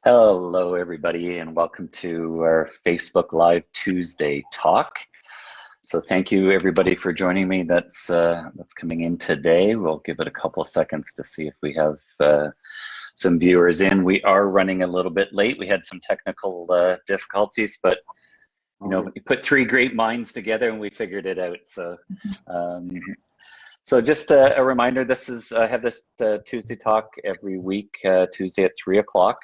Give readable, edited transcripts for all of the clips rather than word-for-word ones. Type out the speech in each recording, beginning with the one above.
Hello, everybody, and welcome to our Facebook Live Tuesday talk. So thank you, everybody, for joining me. That's coming in today. We'll give it a couple seconds to see if we have some viewers in. We are running a little bit late. We had some technical difficulties, but you know, we put three great minds together and we figured it out. So. So just a reminder, I have this Tuesday talk every week, Tuesday at 3 o'clock.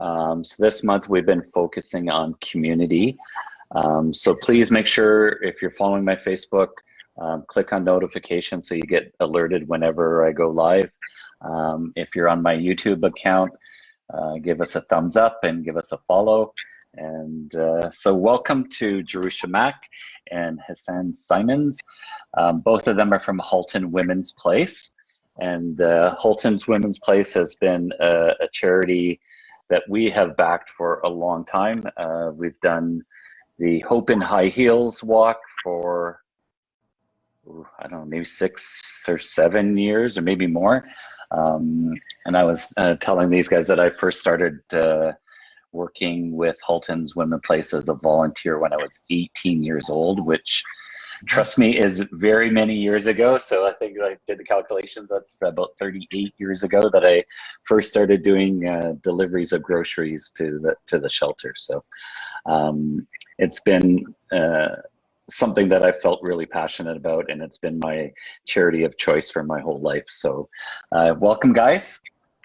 So this month we've been focusing on community. So please make sure if you're following my Facebook, click on notifications so you get alerted whenever I go live. If you're on my YouTube account, give us a thumbs up and give us a follow. And so welcome to Jerusha Mack and Husayn Simons. Both of them are from Halton Women's Place. And Halton's Women's Place has been a charity that we have backed for a long time. We've done the Hope in High Heels walk for, I don't know, maybe 6 or 7 years or maybe more. And I was telling these guys that I first started working with Halton's Women's Place as a volunteer when I was 18 years old, which, trust me, is very many years ago. So I think I did the calculations. That's about 38 years ago that I first started doing deliveries of groceries to the shelter. So it's been something that I felt really passionate about, and it's been my charity of choice for my whole life. So welcome, guys.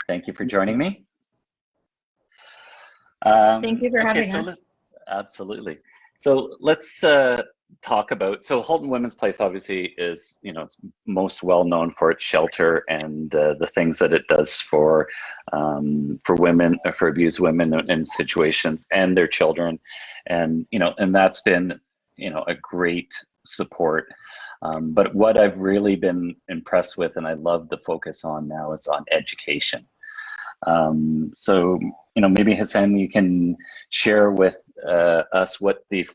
Thank you for joining me. Thank you for having us. Absolutely. So let's talk about, so Halton Women's Place obviously is, you know, it's most well known for its shelter and the things that it does for women, for abused women in situations and their children. And, you know, and that's been, you know, a great support. But what I've really been impressed with, and I love the focus on now, is on education. So, you know, maybe Husayn, you can share with us what the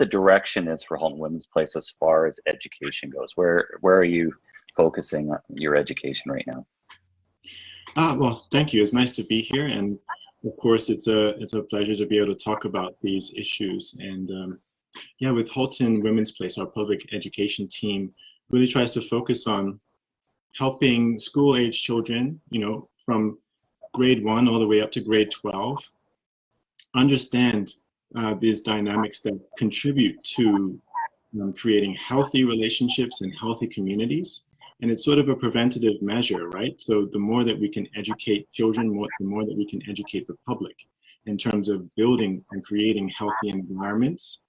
direction is for Halton Women's Place as far as education goes. Where are you focusing on your education right now? Well, thank you. It's nice to be here, and of course, it's a pleasure to be able to talk about these issues. And yeah, with Halton Women's Place, our public education team really tries to focus on helping school-age children, you know, from grade 1 all the way up to grade 12, understand these dynamics that contribute to creating healthy relationships and healthy communities. And it's sort of a preventative measure, right? So the more that we can educate children, the more that we can educate the public in terms of building and creating healthy environments,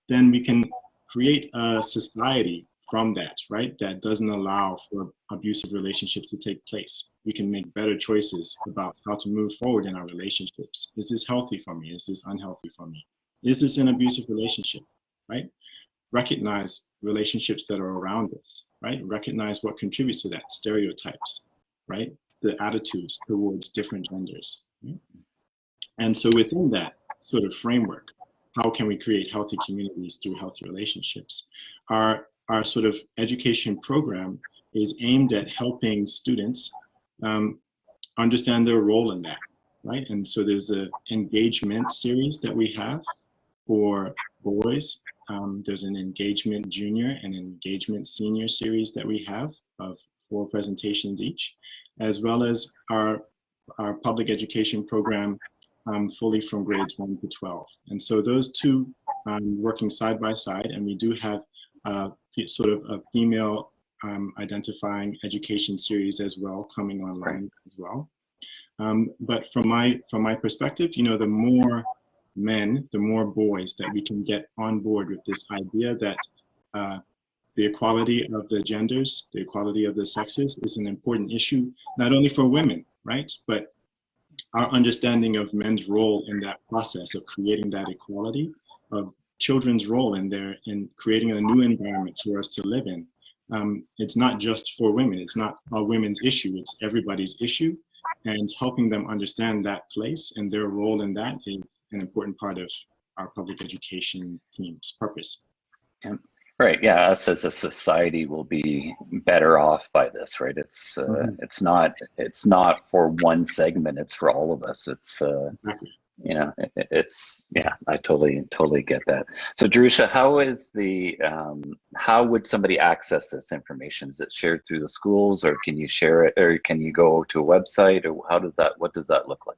then we can create a society from that, right? That doesn't allow for abusive relationships to take place. We can make better choices about how to move forward in our relationships. Is this healthy for me? Is this unhealthy for me? Is this an abusive relationship, right? Recognize relationships that are around us, right? Recognize what contributes to that, stereotypes, right? The attitudes towards different genders. Right? And so within that sort of framework, how can we create healthy communities through healthy relationships? Our sort of education program is aimed at helping students understand their role in that, right? And so there's an engagement series that we have for boys. There's an engagement junior and an engagement senior series that we have of 4 presentations each, as well as our public education program fully from grades 1 to 12. And so those two working side by side, and we do have sort of a female identifying education series as well coming online as well. But from my perspective, you know, the more men, the more boys that we can get on board with this idea that the equality of the genders, the equality of the sexes is an important issue, not only for women, right? But our understanding of men's role in that process of creating that equality, of children's role in creating a new environment for us to live in. It's not just for women. It's not a women's issue. It's everybody's issue. And helping them understand that place and their role in that is an important part of our public education team's purpose. Right. Yeah. Us as a society will be better off by this, right? It's not for one segment. It's for all of us. Exactly. Yeah, I totally get that. So Jerusha, how would somebody access this information? Is it shared through the schools, or can you share it, or can you go to a website, or what does that look like?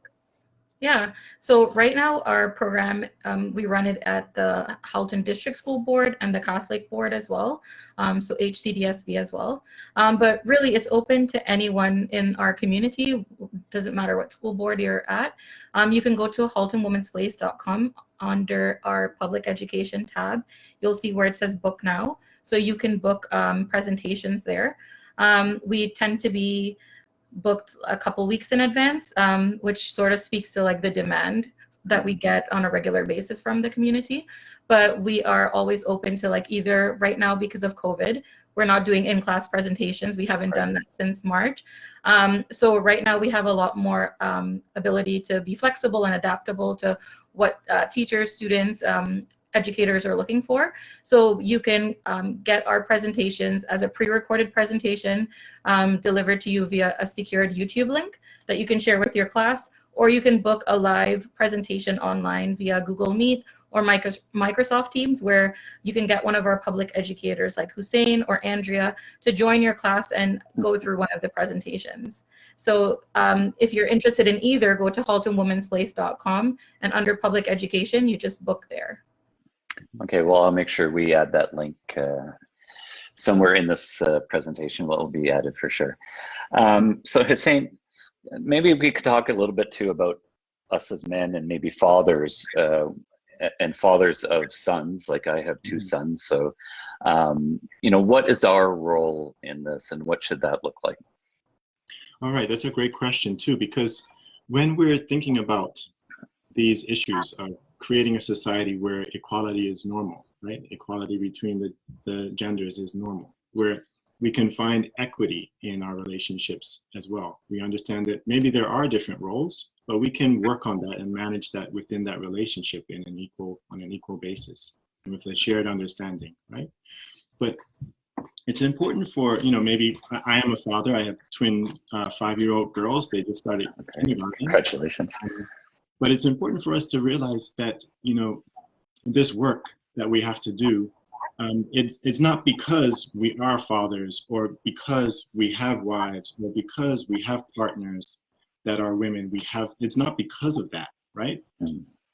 Yeah, so right now our program, we run it at the Halton District School Board and the Catholic Board as well, so HCDSB as well. But really it's open to anyone in our community, doesn't matter what school board you're at. You can go to haltonwomansplace.com under our public education tab. You'll see where it says book now. So you can book presentations there. We tend to be booked a couple weeks in advance, which sort of speaks to like the demand that we get on a regular basis from the community. But we are always open to like either right now because of COVID, we're not doing in-class presentations. We haven't done that since March. So right now we have a lot more ability to be flexible and adaptable to what teachers, students, educators are looking for. So you can get our presentations as a pre-recorded presentation delivered to you via a secured YouTube link that you can share with your class, or you can book a live presentation online via Google Meet or Microsoft Teams, where you can get one of our public educators like Husayn or Andrea to join your class and go through one of the presentations. So if you're interested in either, go to haltonwomansplace.com, and under public education, you just book there. Okay, well, I'll make sure we add that link somewhere in this presentation. What will be added for sure. So Husayn, maybe we could talk a little bit too about us as men and maybe fathers and fathers of sons. Like I have two sons, so what is our role in this, and what should that look like? All right, that's a great question too, because when we're thinking about these issues of creating a society where equality is normal, right? Equality between the genders is normal, where we can find equity in our relationships as well. We understand that maybe there are different roles, but we can work on that and manage that within that relationship on an equal basis and with a shared understanding, right? But it's important for, maybe I am a father. I have twin 5-year-old girls. They just started kindergarten. Congratulations. But it's important for us to realize that, this work that we have to do, it's not because we are fathers or because we have wives or because we have partners that are women. It's not because of that, right?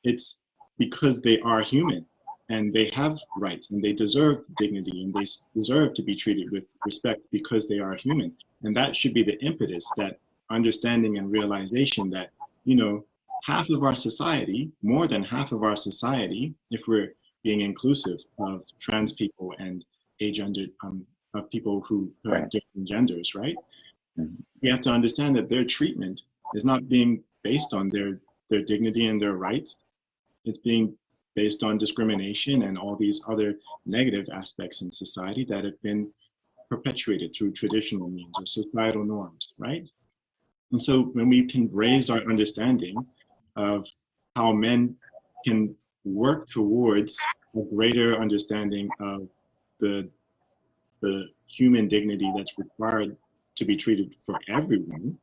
It's because they are human and they have rights and they deserve dignity and they deserve to be treated with respect because they are human. And that should be the impetus, that understanding and realization that, half of our society, more than half of our society, if we're being inclusive of trans people and agendered of people who have different genders, right? We have to understand that their treatment is not being based on their dignity and their rights. It's being based on discrimination and all these other negative aspects in society that have been perpetuated through traditional means or societal norms, right? And so when we can raise our understanding of how men can work towards a greater understanding of the human dignity that's required to be treated for everyone,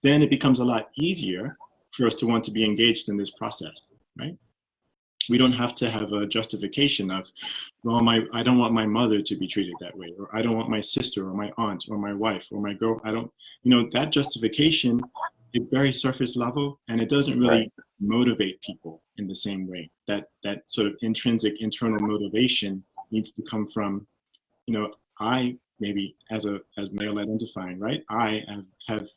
then it becomes a lot easier for us to want to be engaged in this process, right? We don't have to have a justification of, well, I don't want my mother to be treated that way, or I don't want my sister or my aunt or my wife or my girl. I don't, that justification is very surface level, and it doesn't really motivate people in the same way. That sort of intrinsic internal motivation needs to come from, I maybe as male identifying, right? I have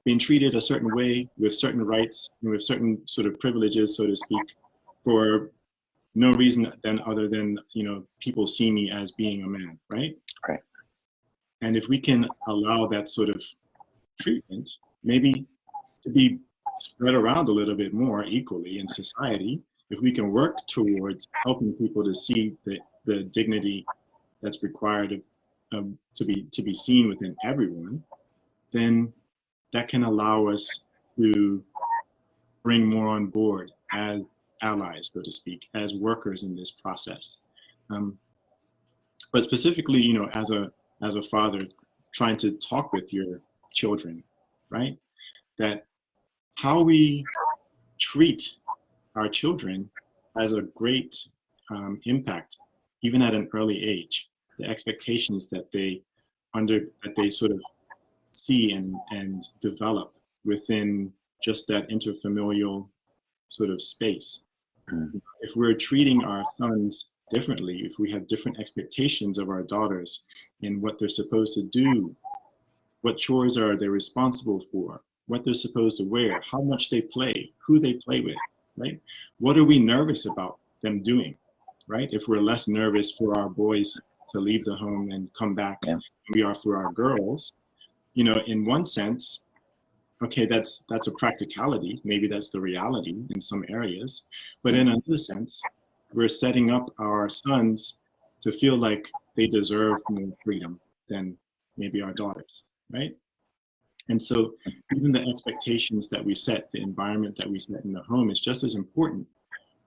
been treated a certain way with certain rights and with certain sort of privileges, so to speak, for no reason other than, people see me as being a man, right? Right. And if we can allow that sort of treatment, maybe to be spread around a little bit more equally in society, if we can work towards helping people to see the dignity that's required to be seen within everyone, then that can allow us to bring more on board as allies, so to speak, as workers in this process. But specifically, you know, as a father, trying to talk with your children, right? That how we treat our children has a great impact, even at an early age. The expectations that they sort of see and develop within just that interfamilial sort of space. If we're treating our sons differently, if we have different expectations of our daughters and what they're supposed to do, what chores are they responsible for, what they're supposed to wear, how much they play, who they play with, right? What are we nervous about them doing, right? If we're less nervous for our boys to leave the home and come back than we are for our girls, you know, in one sense, okay, that's a practicality. Maybe that's the reality in some areas. But in another sense, we're setting up our sons to feel like they deserve more freedom than maybe our daughters, right? And so even the expectations that we set, the environment that we set in the home is just as important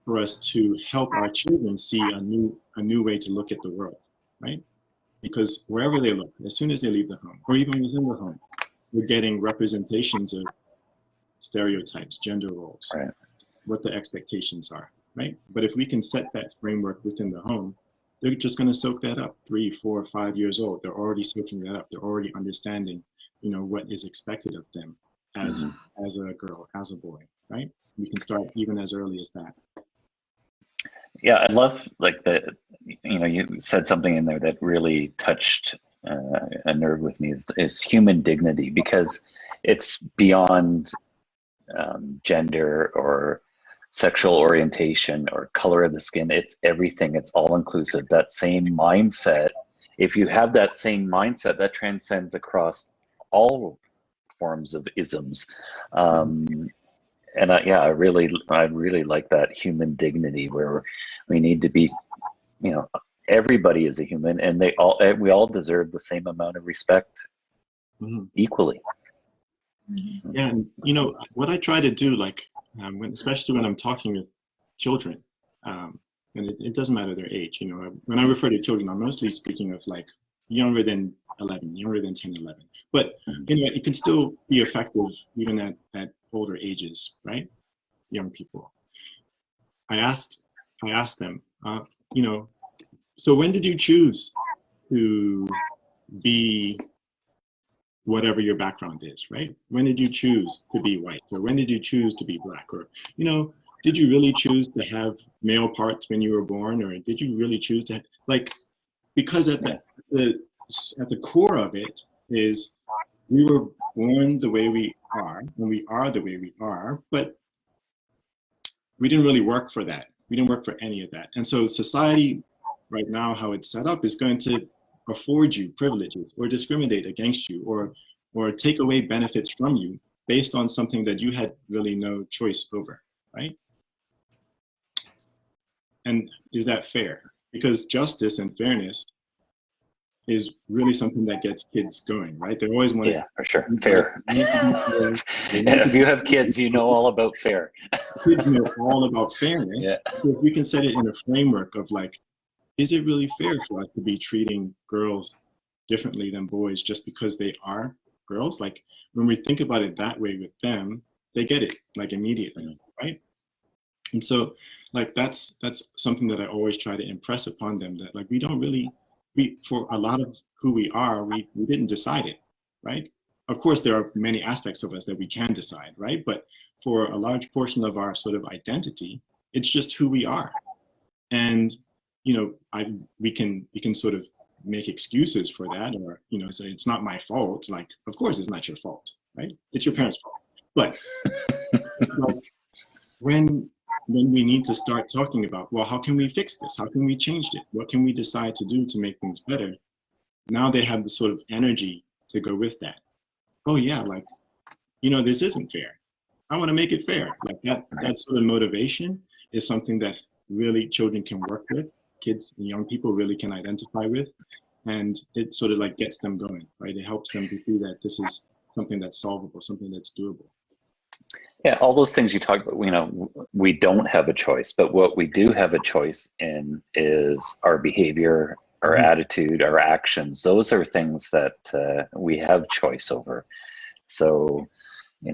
for us to help our children see a new way to look at the world, right? Because wherever they look, as soon as they leave the home, or even within the home, we're getting representations of stereotypes, gender roles, right, what the expectations are, right? But if we can set that framework within the home, they're just going to soak that up. 3, 4, 5 years old, they're already soaking that up. They're already understanding, you know, what is expected of them as a girl, as a boy, right? We can start even as early as that. Yeah, I love like you said something in there that really touched a nerve with me is human dignity, because it's beyond gender or sexual orientation or color of the skin. It's everything. It's all inclusive. That same mindset, if you have that same mindset, that transcends across all forms of isms. And I really like that human dignity, where we need to be, you know, everybody is a human, and we all deserve the same amount of respect equally. Yeah, and you know what I try to do, like especially when I'm talking with children, and it doesn't matter their age. You know, when I refer to children, I'm mostly speaking of like younger than 11, younger than 10, 11. But you know, it can still be effective even at older ages, right? Young people. I asked them, you know, so when did you choose to be whatever your background is, right? When did you choose to be white? Or when did you choose to be black? Or, you know, did you really choose to have male parts when you were born? Or did you really choose to, like, because at the core of it is we were born the way we are, and we are the way we are, but we didn't really work for that. We didn't work for any of that. And so society right now, how it's set up, is going to afford you privileges or discriminate against you or take away benefits from you based on something that you had really no choice over, right? And is that fair? Because justice and fairness is really something that gets kids going, right? They always want to. Yeah, for sure. Fair. If you have kids, you know all about fair. Kids know all about fairness. Yeah. If we can set it in a framework of like, is it really fair for us to be treating girls differently than boys just because they are girls? Like when we think about it that way with them, they get it like immediately, right? And so like that's something that I always try to impress upon them, that like for a lot of who we are, we didn't decide it, right? Of course, there are many aspects of us that we can decide, right? But for a large portion of our sort of identity, it's just who we are. And, you know, we can sort of make excuses for that, or, you know, say it's not my fault. Like, of course it's not your fault, right? It's your parents' fault. But like when we need to start talking about, well, how can we fix this? How can we change it? What can we decide to do to make things better? Now they have the sort of energy to go with that. Oh yeah, like, you know, this isn't fair. I want to make it fair. Like that sort of motivation is something that really children can work with, kids and young people really can identify with, and it sort of like gets them going, right? It helps them to see that this is something that's solvable, something that's doable. Yeah, all those things you talk about, you know, we don't have a choice, but what we do have a choice in is our behavior our attitude, our actions, those are things that we have choice over. So,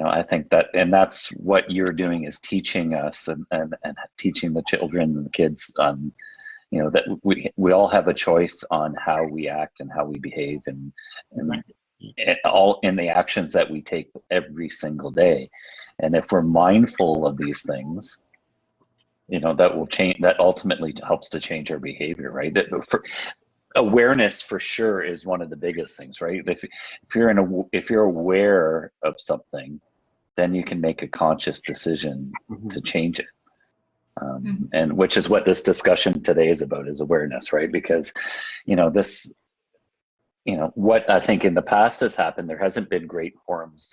I think that, and that's what you're doing, is teaching us and teaching the children and the kids, that we all have a choice on how we act and how we behave, and all in the actions that we take every single day. And if we're mindful of these things, that will change, that ultimately helps to change our behavior, right? Awareness for sure is one of the biggest things, right? If you're aware of something, then you can make a conscious decision to change it. And which is what this discussion today is about, is awareness, right? Because, what I think in the past has happened, there hasn't been great forms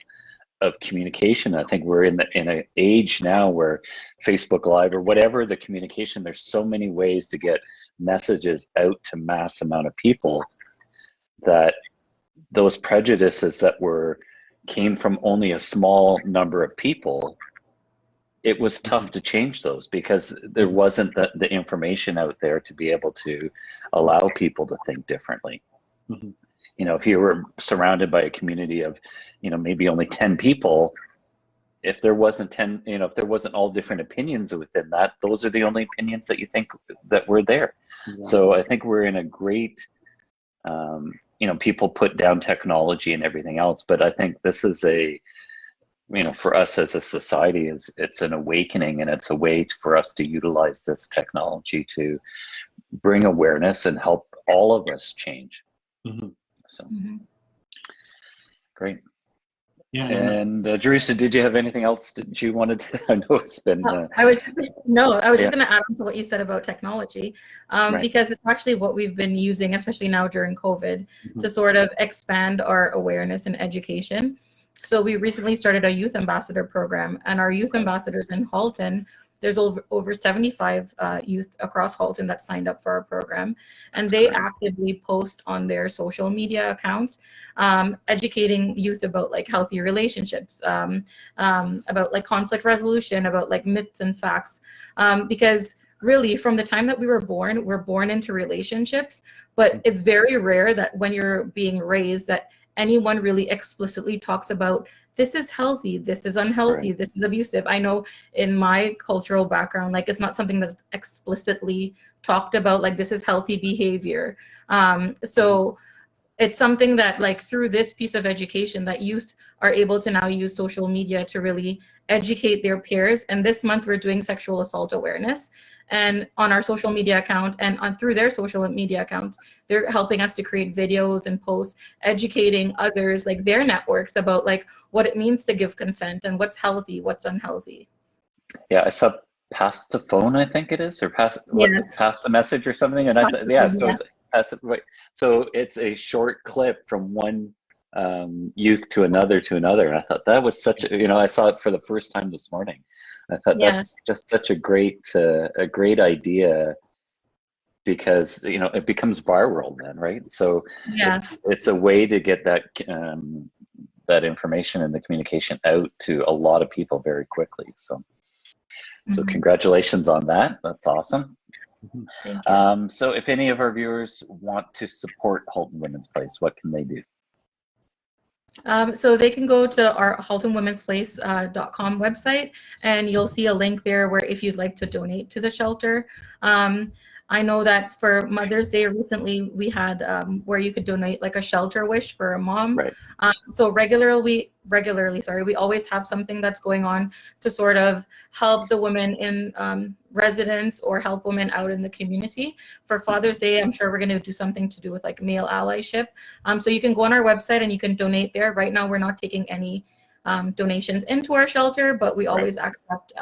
of communication. I think we're in an age now where Facebook Live or whatever the communication, there's so many ways to get messages out to mass amount of people, that those prejudices that came from only a small number of people, it was tough to change those, because there wasn't the information out there to be able to allow people to think differently. If you were surrounded by a community of, maybe only 10 people, if there wasn't if there wasn't all different opinions within that, those are the only opinions that you think that were there. Yeah. So I think we're in a great, people put down technology and everything else, but I think this is for us as a society, it's an awakening, and it's a way for us to utilize this technology to bring awareness and help all of us change. So great. Yeah. And Jerusha, did you have anything else that you wanted to? I know it's been. I was just going to add on to what you said about technology, because it's actually what we've been using, especially now during COVID, to sort of expand our awareness and education. So we recently started a youth ambassador program, and our youth ambassadors in Halton, there's over 75 youth across Halton that signed up for our program, and they actively post on their social media accounts, educating youth about like healthy relationships, about like conflict resolution, about like myths and facts, because really from the time that we're born into relationships, but it's very rare that when you're being raised that anyone really explicitly talks about, this is healthy, this is unhealthy, this is abusive. I know in my cultural background, like it's not something that's explicitly talked about, like this is healthy behavior. So it's something that like through this piece of education that youth are able to now use social media to really educate their peers. And this month we're doing sexual assault awareness, and on our social media account and through their social media accounts, they're helping us to create videos and posts educating others, like their networks, about like what it means to give consent and what's healthy, what's unhealthy. Yeah, I saw Pass the Phone, I think it is, or Pass the Message or something. And so it's a short clip from one youth to another. And I thought that was such I saw it for the first time this morning. I thought that's just such a great idea, because it becomes viral then, right? So it's a way to get that that information and the communication out to a lot of people very quickly. So congratulations on that. That's awesome. Thank you. So if any of our viewers want to support Halton Women's Place, what can they do? So they can go to our haltonwomensplace.com website, and you'll see a link there where if you'd like to donate to the shelter. I know that for Mother's Day recently we had where you could donate like a shelter wish for a mom. Right. So regularly, we always have something that's going on to sort of help the women in residence or help women out in the community. For Father's Day, I'm sure we're going to do something to do with like male allyship. So you can go on our website and you can donate there. Right now, we're not taking any donations into our shelter, but we always accept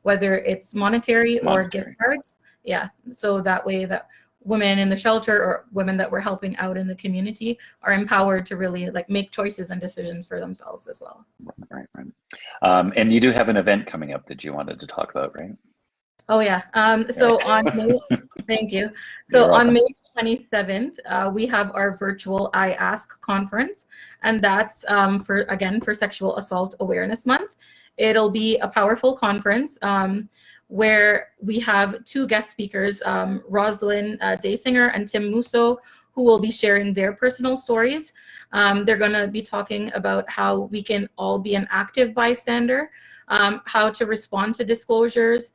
whether it's monetary or gift cards. Yeah, so that way that women in the shelter or women that we're helping out in the community are empowered to really like make choices and decisions for themselves as well. Right. And you do have an event coming up that you wanted to talk about, right? Oh yeah. So on May, thank you. So on May 27th, we have our virtual I Ask conference, and that's for Sexual Assault Awareness Month. It'll be a powerful conference. where we have two guest speakers, Rosalind Daysinger and Tim Musso, who will be sharing their personal stories. They're going to be talking about how we can all be an active bystander, how to respond to disclosures,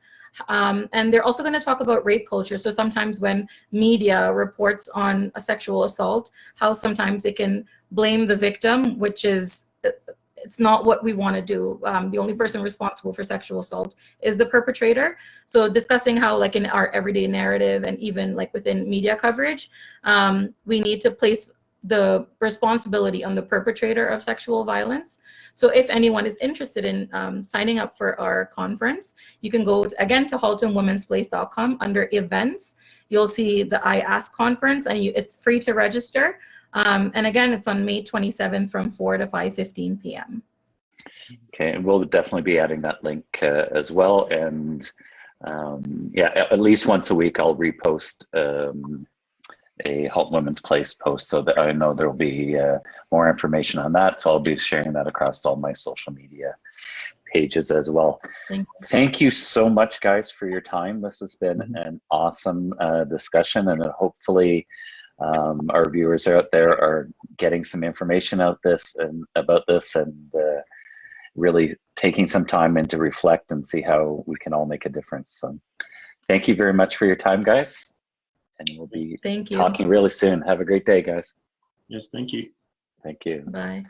and they're also going to talk about rape culture. So sometimes when media reports on a sexual assault, how sometimes they can blame the victim, which is, it's not what we want to do. The only person responsible for sexual assault is the perpetrator. So discussing how, like, in our everyday narrative and even like within media coverage, we need to place the responsibility on the perpetrator of sexual violence. So if anyone is interested in signing up for our conference, you can go again to haltonwomensplace.com under events. You'll see the I Ask conference, and it's free to register. And again, it's on May 27th from 4 to 5:15 p.m. Okay, and we'll definitely be adding that link as well. And yeah, at least once a week, I'll repost a Halton Women's Place post, so that I know there will be more information on that. So I'll be sharing that across all my social media pages as well. Thank you so much, guys, for your time. This has been an awesome discussion, and hopefully our viewers out there are getting some information about this and really taking some time in to reflect and see how we can all make a difference. So thank you very much for your time, guys. And we'll be talking really soon. Have a great day, guys. Yes, thank you. Thank you. Bye.